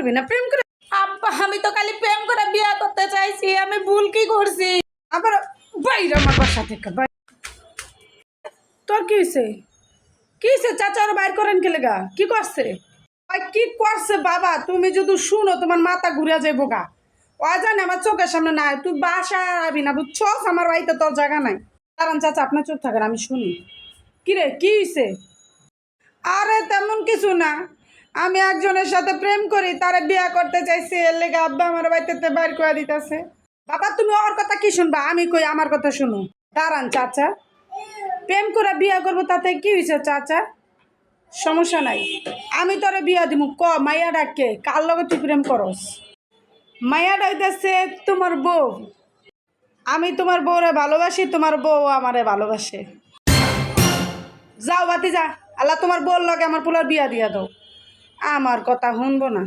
করবি না প্রেম করে? আব্বা আমি তো খালি প্রেম করে বিয়া করতে চাইছি, আমি ভুল কি করছি? আবার বাইরে আমার বাসা থেকে তোর কি হয়েছে? কি হয়েছে? চাচা ওরা বাইর করেন কে লেগা? কি করছে? কি করছে বাবা? তুমি যদি শুনো তোমার মাথা ঘুরে যাইব গা। ও জানে আমার চোখের সামনে নাই, তুই বাসা আবি না বুঝছস? আমার বাড়িতে তোর জায়গা নাই। কারণ চাচা আপনার চোখ থাকেন, আমি শুনি। কিরে কি হয়েছে? আরে তেমন কিছু না, আমি একজনের সাথে প্রেম করি, তারে বিয়া করতে চাইছি, এর লেগে আব্বা আমার বাড়িতে বাইর করে দিতেছে। বাবা তুমি ওর কথা কি শুনবা? আমি কই আমার কথা শুনো। দাঁড়ান চাচা, প্রেম করে বিয়া করবো তাতে কি হয়েছে চাচা? সমস্যা নাই, আমি তোরে বিয়া দিব। ক মাইয়া ডাকে কার লগে তুই প্রেম করস? মাইয়া ডাইতেছে তোমার বউ। আমি তোমার বউরে ভালোবাসি, তোমার বউ আমারে ভালোবাসে। যাও বাতি যা, আল্লাহ তোমার বউর লগে আমার পোলার বিয়া দিয়া দাও। আমার কথা শুনবো না।